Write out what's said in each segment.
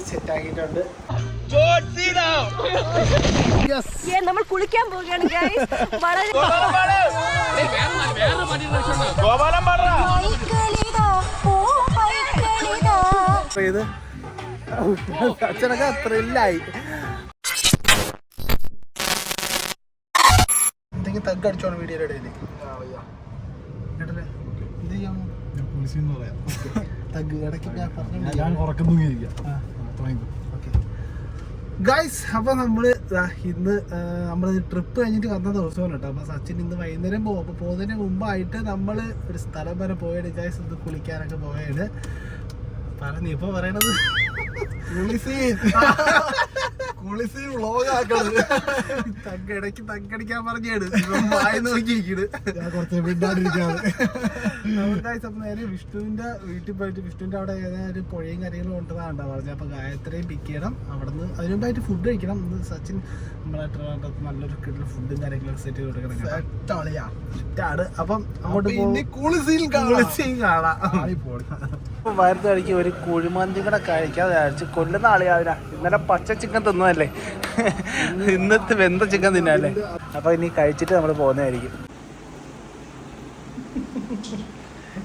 Set ആക്കിയിട്ടുണ്ട്. നമ്മൾ കുളിക്കാൻ പോവുകയാണ് അച്ഛനൊക്കെ ത്രില്ലായി. എന്തെങ്കിലും തഗ് അടിച്ചോണം വീഡിയോയുടെ ഇടയിൽ. എന്ത് ചെയ്യാമോ തഗ് ഇടയ്ക്ക് ഞാൻ ഗൈസ്. അപ്പോൾ നമ്മൾ ഇന്ന് നമ്മൾ ട്രിപ്പ് കഴിഞ്ഞിട്ട് വന്ന ദിവസമാണ് കേട്ടോ. അപ്പോൾ സച്ചിൻ ഇന്ന് വൈകുന്നേരം പോകും. അപ്പോൾ പോകുന്നതിന് മുമ്പായിട്ട് നമ്മൾ ഒരു സ്ഥലം വരെ പോയത് ഗൈസ്. ഇത് കുളിക്കാനൊക്കെ പോയത് പറഞ്ഞു. ഇപ്പോൾ പറയണത് ഇടയ്ക്ക് തക്കടിക്കാൻ പറഞ്ഞാണ് വായി നോക്കിയിരിക്കണ്. അപ്പം നേരെ വിഷ്ണുവിന്റെ വീട്ടിൽ പോയിട്ട് വിഷ്ണുവിന്റെ അവിടെ ഏതായാലും പുഴയും കാര്യങ്ങളും ഉണ്ടെന്നാണ് പറഞ്ഞത്. അപ്പൊ ഗായത്രിയും പിക്ക് ചെയ്യണം. അവിടെ നിന്ന് അതിനുമുമ്പായിട്ട് ഫുഡ് കഴിക്കണം. ഇന്ന് സച്ചിൻ നമ്മളെ ട്രിവാൻഡ്രത്ത് നല്ലൊരു കിട്ടുന്ന ഫുഡും കാര്യങ്ങളൊക്കെ സെറ്റ് ചെയ്ത് കൊടുക്കണം. അപ്പം അങ്ങോട്ട് കാണാം. വയറത്ത് കഴിക്കും ഒരു കുഴിമന്തി കൂടെ കഴിക്കാതെ കഴിച്ച് കൊല്ലുന്ന ആളിയാവില്ല. ഇന്നലെ പച്ച ചിക്കൻ തിന്നതല്ലേ, ഇന്നത്തെ വെന്ത ചിക്കൻ തിന്നല്ലേ. അപ്പൊ ഇനി കഴിച്ചിട്ട് നമ്മൾ പോകുന്നതായിരിക്കും.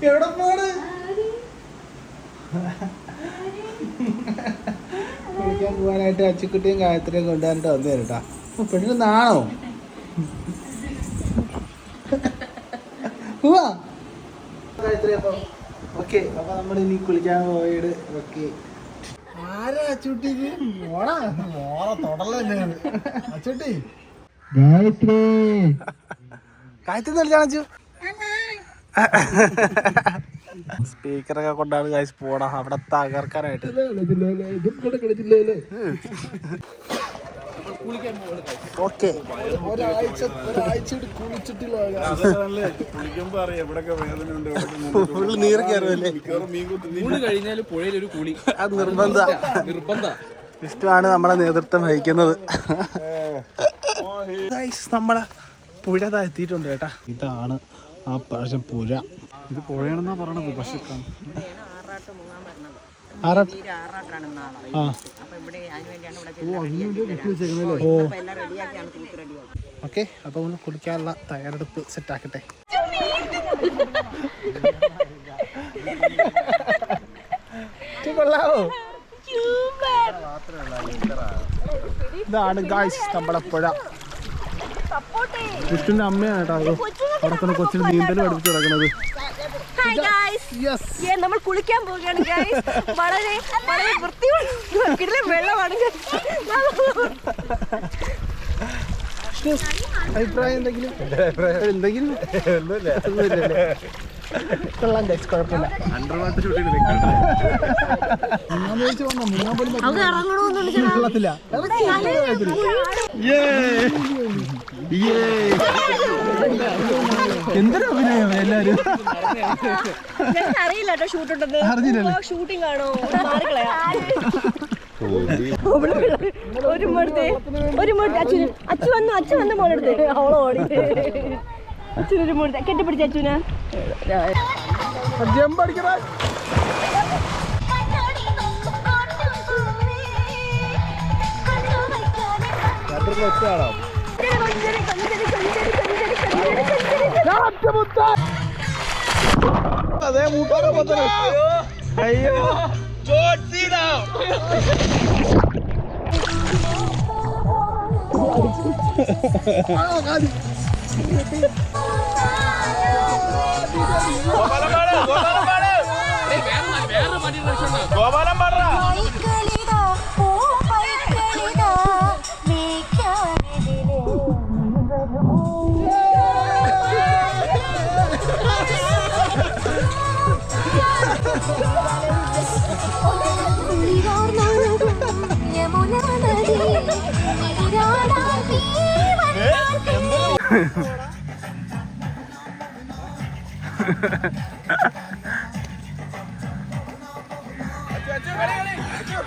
എവിടെ പോണ്? കുളിക്കാൻ പോകാനായിട്ട് അച്ചിക്കുട്ടിയും ഗായത്രിയും കൊണ്ടുവന്നിട്ട് വന്നു തരട്ടാ. പെണ്ണിന് നാണോ? പോവാ ഗായത്രി. അപ്പൊ ഓക്കെ, അപ്പൊ നമ്മൾ ഇനി കുളിക്കാൻ പോയത്. ഓക്കെ, ആരാ അച്ചൂട്ടി? മോളെ തൊടല്ലേ അച്ചൂട്ടി. ഗായത്രി വിളിച്ചാണ് അച്ചു. സ്പീക്കറൊക്കെ കൊണ്ടാണ് ഗൈസ് പോണ അവിടെ തകർക്കാനായിട്ട്. ഓക്കെ, ഒരാഴ്ച കുളിച്ചിട്ടില്ല. നീർ കയറുമല്ലേ? കഴിഞ്ഞാൽ പുഴയിലൊരു കുളി അത് നിർബന്ധ. ഇഷ്ടമാണ് നമ്മളെ നേതൃത്വം വഹിക്കുന്നത്. നമ്മളെ പുഴ എത്തിയിട്ടുണ്ട് കേട്ടാ. ഇതാണ് ആ പ്രാവശ്യം പുഴ. ഇത് പുഴയാണെന്നാ പറയണത്. പക്ഷെ ഓക്കെ, അപ്പൊ ഒന്ന് കുളിക്കാനുള്ള തയ്യാറെടുപ്പ് സെറ്റ് ആക്കട്ടെ. കൊള്ളാവോ? ഇതാണ് ഗായ്സ് നമ്മളെ പുഴ. വിഷ്ണുവിന്റെ അമ്മയാണ് കേട്ടോ അവിടെ കൊച്ചിന് നീന്തലും അടുപ്പിച്ച് കിടക്കുന്നത്. നമ്മൾ കുളിക്കാൻ പോവുകയാണ് വളരെ വളരെ വൃത്തിയുള്ള വെള്ളമാണ്. അഭിപ്രായം എന്തെങ്കിലും കൊള്ളാം ഗൈസ്, കുഴപ്പമില്ല. വെള്ളത്തില്ല എന്തൊരു അഭിനയം എല്ലാരും. അറിയില്ല കേട്ടോ ഷൂട്ട് ഉണ്ടെന്ന്. അറിഞ്ഞില്ലല്ലോ. ഷൂട്ടിംഗ് ആണോ? ഒരു അച്ചു വന്ന മോളെടുത്ത് അവള് ഓടി. അച്ഛനൊരു മോളെ കെട്ടിപ്പിടിച്ച അച്ഛനെ ജമ്പടിക്കണ. ഒറ്റയാണോ? അതേ മൂട്ടാറോ പത്തനോ? അയ്യോ ഗോപാലം പറ.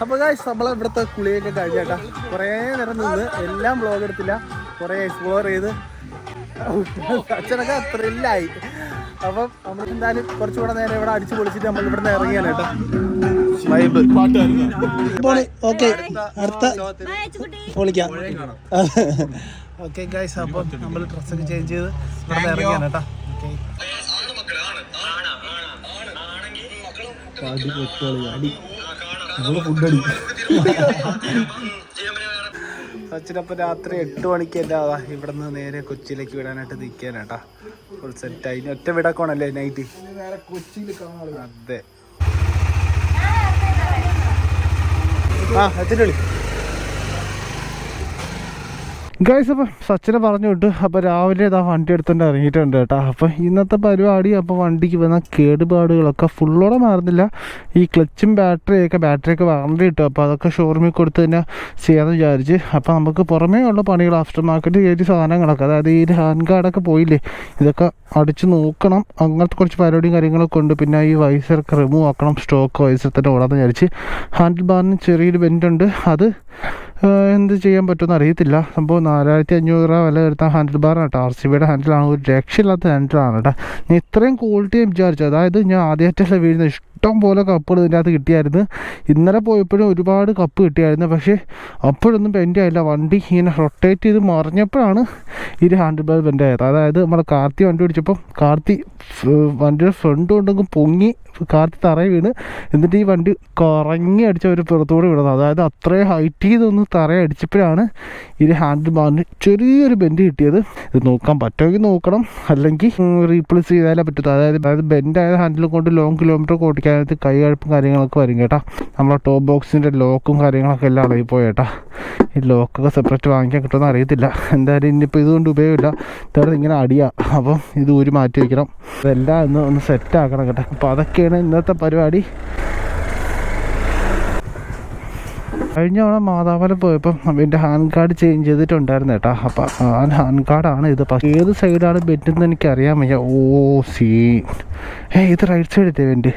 അപ്പൊ ഗൈസ് നമ്മളെ ഇവിടുത്തെ കുളിയൊക്കെ കഴിഞ്ഞേട്ടാ. കുറേ നേരം നിന്ന് എല്ലാം വ്ളോഗ് എടുത്തില്ല, കുറേ എക്സ്പ്ലോർ ചെയ്ത് അച്ഛനൊക്കെ ത്രില്ലായി. അപ്പം നമ്മൾ എന്തായാലും കുറച്ചുകൂടെ നേരം ഇവിടെ അടിച്ചു പൊളിച്ചിട്ട് നമ്മൾ ഇവിടുന്ന് ഇറങ്ങിയാണ് കേട്ടോ. വൈബ്. ഓക്കെ, അടുത്ത പൊളിക്കാം. ഓക്കെ ഗൈസ്, അപ്പോൾ നമ്മൾ ഡ്രസ്സൊക്കെ ചേഞ്ച് ചെയ്ത് ഇവിടെ ഇറങ്ങിയാണ് കേട്ടോ. സച്ചിനപ്പം രാത്രി 8 മണിക്ക് എൻ്റെ ഇവിടെ നിന്ന് നേരെ കൊച്ചിയിലേക്ക് വിടാനായിട്ട് നിൽക്കാനാട്ടാ. ഫുൾ സെറ്റായി. ഒറ്റ വിടക്കോണല്ലേ നൈറ്റ്? അതെ. അച്ഛൻ്റെ വിളി ഗൈസ്. അപ്പം സച്ചിനെ പറഞ്ഞു വിട്ടു. അപ്പോൾ രാവിലെ വണ്ടി എടുത്തുകൊണ്ട് ഇറങ്ങിയിട്ടുണ്ട് കേട്ടോ. അപ്പോൾ ഇന്നത്തെ പരിപാടി, അപ്പോൾ വണ്ടിക്ക് വന്ന കേടുപാടുകളൊക്കെ ഫുള്ളോടെ മാറുന്നില്ല. ഈ ക്ലച്ചും ബാറ്ററിയൊക്കെ വാറണ്ടി കിട്ടും. അപ്പോൾ അതൊക്കെ ഷോറൂമിൽ കൊടുത്ത് തന്നെ ചെയ്യാമെന്ന് വിചാരിച്ച്. അപ്പോൾ നമുക്ക് പുറമേ ഉള്ള പണികൾ, ആഫ്റ്റർ മാർക്കറ്റ് കയറ്റി സാധനങ്ങളൊക്കെ, അതായത് ഈ ഹാൻഡ് ഗാർഡൊക്കെ പോയില്ലേ, ഇതൊക്കെ അടിച്ച് നോക്കണം. അങ്ങനത്തെ കുറച്ച് പരിപാടിയും കാര്യങ്ങളൊക്കെ ഉണ്ട്. പിന്നെ ഈ വൈസറൊക്കെ റിമൂവ് ആക്കണം. സ്റ്റോക്ക് വൈസർ തന്നെ ഓടാമെന്ന് വിചാരിച്ച്. ഹാൻഡിൽ ബാറിന് ചെറിയൊരു ബെൻഡുണ്ട്. അത് എന്ത് ചെയ്യാൻ പറ്റുമെന്ന് അറിയത്തില്ല. സംഭവം 4500 രൂപ വില വരുന്ന ഹാൻഡിൽ ബാറാണ് കേട്ടോ. RCBയുടെ ഹാൻഡിലാണ്. ഒരു രക്ഷയില്ലാത്ത ഹാൻഡിലാണ് കേട്ടോ. ഞാൻ ഇത്രയും ക്വാളിറ്റി വിചാരിച്ചു. അതായത് ഞാൻ ആദ്യമായിട്ടല്ല വീഴുന്നത്. ഇഷ്ടം പോലെ കപ്പുകൾ ഇതിൻ്റെ അകത്ത് കിട്ടിയായിരുന്നു. ഇന്നലെ പോയപ്പോഴും ഒരുപാട് കപ്പ് കിട്ടിയായിരുന്നു. പക്ഷേ അപ്പോഴൊന്നും ബെൻഡായില്ല. വണ്ടി ഇങ്ങനെ റൊട്ടേറ്റ് ചെയ്ത് മറിഞ്ഞപ്പോഴാണ് ഈ ഹാൻഡിൽ ബാർ ബെൻഡായത്. അതായത് നമ്മളെ കാർത്തി വണ്ടി പിടിച്ചപ്പം കാർത്തി വണ്ടിയുടെ ഫ്രണ്ട് കൊണ്ടങ്ങ് പൊങ്ങി കാർത്തി തറയിൽ വീണ്. എന്നിട്ട് ഈ വണ്ടി കറങ്ങി അടിച്ച ഒരു പുറത്തുകൂടെ വിടുന്നത്. അതായത് അത്രയും ഹൈറ്റ് ചെയ്തൊന്ന് തറയടിച്ചപ്പോഴാണ് ഈ ഹാൻഡിൽ ബാറിന് ചെറിയൊരു ബെൻഡ് കിട്ടിയത്. ഇത് നോക്കാൻ പറ്റുമെങ്കിൽ നോക്കണം, അല്ലെങ്കിൽ റീപ്ലേസ് ചെയ്താലേ പറ്റത്തുള്ളൂ. അതായത് ബെൻഡായ ഹാൻഡിൽ കൊണ്ട് ലോങ് കിലോമീറ്റർ ഓടിക്കാനായിട്ട് കൈ കഴപ്പും കാര്യങ്ങളൊക്കെ വരും കേട്ടോ. നമ്മളെ ടോപ്പ് ബോക്സിൻ്റെ ലോക്കും കാര്യങ്ങളൊക്കെ എല്ലാം അളകി പോയി കേട്ടോ. ഈ ലോക്കൊക്കെ സെപ്പറേറ്റ് വാങ്ങിക്കാൻ കിട്ടുമെന്ന് അറിയത്തില്ല. എന്തായാലും ഇനിയിപ്പോൾ ഇതുകൊണ്ട് ഉപയോഗമില്ല. ഇതായത് ഇങ്ങനെ അടിയാണ്. അപ്പം ഇത് ഊരി മാറ്റി വയ്ക്കണം. ഇതെല്ലാം ഒന്ന് സെറ്റാക്കണം കേട്ടോ. അപ്പോൾ അതൊക്കെയാണ് ഇന്നത്തെ പരിപാടി. കഴിഞ്ഞ തവണ മാതാമല പോയപ്പം എൻ്റെ ഹാൻഡ് കാർഡ് ചേഞ്ച് ചെയ്തിട്ടുണ്ടായിരുന്നു കേട്ടോ. അപ്പം ആ ഹാൻഡ് കാർഡാണ് ഇത്. പക്ഷേ ഏത് സൈഡാണ് ബെൻഡെന്ന് എനിക്കറിയാൻ വയ്യ. സീൻ. ഇത് റൈറ്റ് സൈഡില്ലേ ബെൻഡ്?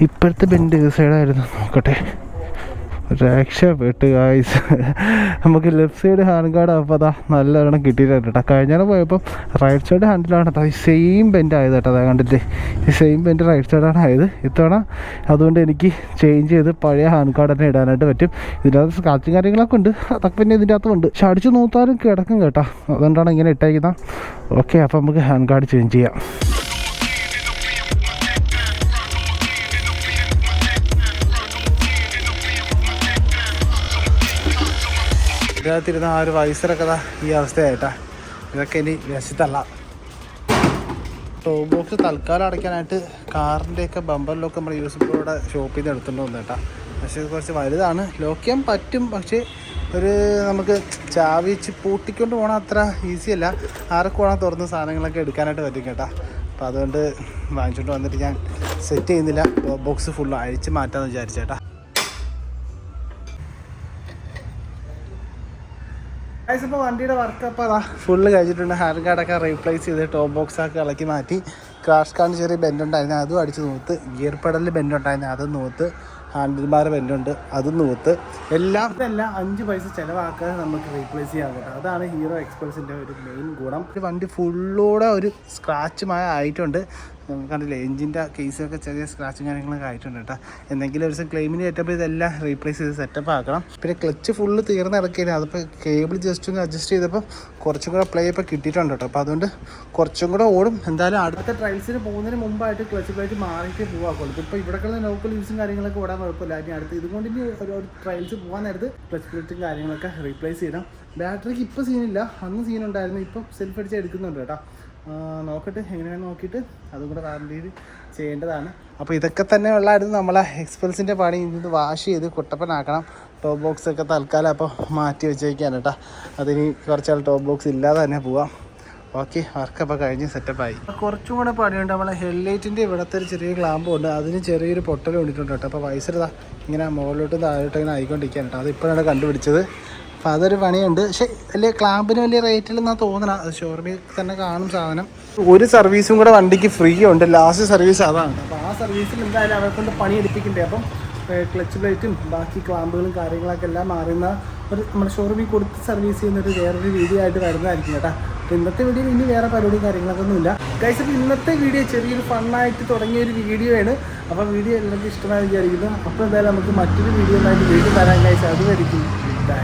ഇപ്പോഴത്തെ ബെൻഡ് ഏത് സൈഡായിരുന്നു നോക്കട്ടെ. രക്ഷപ്പെട്ട് ഗായ്സ്. നമുക്ക് ലെഫ്റ്റ് സൈഡ് ഹാൻഡ് കാർഡ് അപ്പോൾ അതാ നല്ലവണ്ണം കിട്ടിയിട്ടുണ്ട് കേട്ടോ. കഴിഞ്ഞാൽ പോയപ്പം റൈറ്റ് സൈഡ് ഹാൻഡിലാണ് കേട്ടോ. ഈ സെയിം ബെൻഡ് ആയത് കേട്ടോ. അതാ കണ്ടില്ലേ, ഈ സെയിം ബെൻഡ് റൈറ്റ് സൈഡാണ് ആയത് ഇത്തവണ. അതുകൊണ്ട് എനിക്ക് ചേഞ്ച് ചെയ്ത് പഴയ ഹാൻഡ് കാർഡ് തന്നെ ഇടാനായിട്ട് പറ്റും. ഇതിനകത്ത് സ്ക്രാച്ചും കാര്യങ്ങളൊക്കെ ഉണ്ട്. അതൊക്കെ പിന്നെ ഇതിൻ്റെ അകത്തുണ്ട്. പക്ഷെ അടിച്ച് നോത്താലും കിടക്കും കേട്ടോ. അതുകൊണ്ടാണ് ഇങ്ങനെ ഇട്ടേക്കുന്നത്. ഓക്കെ, അപ്പോൾ നമുക്ക് ഹാൻഡ് കാർഡ് ചേഞ്ച് ചെയ്യാം. ഇതിനകത്തിരുന്ന ആ ഒരു വൈസറൊക്കെ ഈ അവസ്ഥയായിട്ടാ. ഇതൊക്കെ ഇനി രസിത്തല്ല. ടോപ്പ് ബോക്സ് തൽക്കാലം അടയ്ക്കാനായിട്ട് കാറിൻ്റെയൊക്കെ ബമ്പറിലൊക്കെ നമ്മൾ യൂസ്ഫുള്ളോടെ ഷോപ്പിൽ നിന്ന് എടുത്തുകൊണ്ട് വന്നു കേട്ടോ. പക്ഷേ കുറച്ച് വലുതാണ്. ലോക്ക് ചെയ്യാൻ പറ്റും, പക്ഷേ ഒരു നമുക്ക് ചാവിച്ച് പൂട്ടിക്കൊണ്ട് പോകണം അത്ര ഈസി അല്ല. ആരൊക്കെ വേണം തുറന്ന് സാധനങ്ങളൊക്കെ എടുക്കാനായിട്ട് പറ്റും കേട്ടോ. അപ്പോൾ അതുകൊണ്ട് വാങ്ങിച്ചുകൊണ്ട് വന്നിട്ട് ഞാൻ സെറ്റ് ചെയ്യുന്നില്ല. ടോപ്പ് ബോക്സ് ഫുള്ള് അഴിച്ച് മാറ്റാമെന്ന് വിചാരിച്ചേട്ടാ. ഇപ്പോൾ വണ്ടിയുടെ വർക്ക് അപ്പോൾ അതാ ഫുള്ള് കഴിച്ചിട്ടുണ്ട്. ഹാൻഡ് കാർഡൊക്കെ റീപ്ലേസ് ചെയ്ത് ടോപ്പ് ബോക്സൊക്കെ ഇളക്കി മാറ്റി. ക്രാഷ് കാർഡ് ചെറിയ ബെൻഡുണ്ടായിരുന്നു, അതും അടിച്ച് നൂത്ത്. ഗിയർ പെഡലിൽ ബെൻഡുണ്ടായിരുന്നു, അതും നൂത്ത്. ഹാൻഡിൽ ബാർ ബെൻഡുണ്ട്, അതും നൂത്ത്. ഇതെല്ലാം 5 പൈസ ചിലവാക്കാതെ നമുക്ക് റീപ്ലേസ് ചെയ്യാൻ കേട്ടോ. അതാണ് ഹീറോ എക്സ്പ്രസിൻ്റെ ഒരു മെയിൻ ഗുണം. ഒരു വണ്ടി ഫുള്ളോടെ ഒരു സ്ക്രാച്ചുമായ ആയിട്ടുണ്ട്. കണ്ടില്ലേ, എഞ്ചിൻ്റെ കേസൊക്കെ ചെറിയ സ്ക്രാച്ചും കാര്യങ്ങളൊക്കെ ആയിട്ടുണ്ട് കേട്ടോ. എന്തെങ്കിലും ഒരു ദിവസം ക്ലെയിമിന് കയറ്റപ്പോൾ ഇതെല്ലാം റീപ്ലേസ് ചെയ്ത് സെറ്റപ്പ് ആക്കണം. പിന്നെ ക്ലച്ച് ഫുള്ള് തീർന്ന് ഇറക്കിയത്. അതിപ്പോൾ കേബിൾ ജസ്റ്റ് ഒന്ന് അഡ്ജസ്റ്റ് ചെയ്തപ്പോൾ കുറച്ചും കൂടെ പ്ലേ ഇപ്പോൾ കിട്ടിയിട്ടുണ്ട് കേട്ടോ. അപ്പോൾ അതുകൊണ്ട് കുറച്ചും കൂടെ ഓടും. എന്തായാലും അടുത്ത ട്രയൽസിന് പോകുന്നതിന് മുമ്പായിട്ട് ക്ലച്ച് പ്ലേറ്റ് മാറിയിട്ട് പോകാക്കുള്ളൂ. ഇപ്പോൾ ഇവിടെയുള്ള ലോക്കൽ യൂസും കാര്യങ്ങളൊക്കെ ഓടാൻ കുഴപ്പമില്ല. ഇനി അടുത്ത് ഇതുകൊണ്ട് ഇനി ഒരു ട്രയൽസ് പോകാൻ നേരത്ത് ക്ലച്ച് പ്ലേറ്റും കാര്യങ്ങളൊക്കെ റീപ്ലേസ് ചെയ്യണം. ബാറ്ററിക്ക് ഇപ്പോൾ സീനില്ല, അന്ന് സീനുണ്ടായിരുന്നു. ഇപ്പം സെൽഫ് അടിച്ച് എടുക്കുന്നുണ്ട് കേട്ടോ. നോക്കട്ടെ, എങ്ങനെയാണെന്ന് നോക്കിയിട്ട് അതും കൂടെ വാറണ്ടിയിൽ ചെയ്യേണ്ടതാണ്. അപ്പോൾ ഇതൊക്കെ തന്നെ ഉള്ളായിരുന്നു നമ്മളെ എക്സ്പെൽസിൻ്റെ പണി. ഇത് വാഷ് ചെയ്ത് കുട്ടപ്പനാക്കണം. ടോപ്പ് ബോക്സൊക്കെ തൽക്കാലം അപ്പോൾ മാറ്റി വെച്ചേക്കാണ് കേട്ടോ. അതിന് കുറച്ചാൾ ടോപ്പ് ബോക്സ് ഇല്ലാതെ തന്നെ പോവാം. ഓക്കെ, വർക്കപ്പോൾ കഴിഞ്ഞ് സെറ്റപ്പായി. കുറച്ചും കൂടെ പണിയുണ്ട്. നമ്മളെ ഹെഡ്ലൈറ്റിൻ്റെ ഇവിടുത്തെ ഒരു ചെറിയ ക്ലാമ്പ് ഉണ്ട്, അതിന് ചെറിയൊരു പൊട്ടൽ കൊണ്ടിട്ടുണ്ട് കേട്ടോ. അപ്പോൾ വൈസറിതാ ഇങ്ങനെ മുകളിലോട്ടും താഴോട്ടും ഇങ്ങനെ ആയിക്കൊണ്ടിരിക്കാൻ കേട്ടോ. അതിപ്പോഴാണ് കണ്ടുപിടിച്ചത്. അപ്പോൾ അതൊരു പണിയുണ്ട്. പക്ഷേ വലിയ ക്ലാമ്പിന് വലിയ റേറ്റിലെന്നാണ് തോന്നണം. അത് ഷോറൂമിൽ തന്നെ കാണും സാധനം. ഒരു സർവീസും കൂടെ വണ്ടിക്ക് ഫ്രീ ഉണ്ട്. ലാസ്റ്റ് സർവീസ് അതാണ്. അപ്പോൾ ആ സർവീസിൽ എന്തായാലും അവരെ കൊണ്ട് പണി എടുപ്പിക്കണ്ടേ. അപ്പം ക്ലച്ച് പ്ലേറ്റും ബാക്കി ക്ലാമ്പുകളും കാര്യങ്ങളൊക്കെ എല്ലാം മാറുന്ന ഒരു നമ്മുടെ ഷോറൂമിൽ കൊടുത്ത് സർവീസ് ചെയ്യുന്നൊരു വേറൊരു വീഡിയോ ആയിട്ട് വരുന്നതായിരിക്കും കേട്ടോ. അപ്പോൾ ഇന്നത്തെ വീഡിയോയിൽ ഇനി വേറെ പരിപാടിയും കാര്യങ്ങളൊക്കെ ഒന്നുമില്ല ഗൈസ്. അപ്പോൾ ഇന്നത്തെ വീഡിയോ ചെറിയൊരു ഫണ്ണായിട്ട് തുടങ്ങിയ ഒരു വീഡിയോ ആണ്. അപ്പോൾ വീഡിയോ എല്ലാവർക്കും ഇഷ്ടമായി വിചാരിക്കുന്നു. അപ്പോൾ എന്തായാലും നമുക്ക് മറ്റൊരു വീഡിയോ ആയിട്ട് വീണ്ടും വരാൻ കഴിച്ചാൽ അതുവരെയും ബൈ.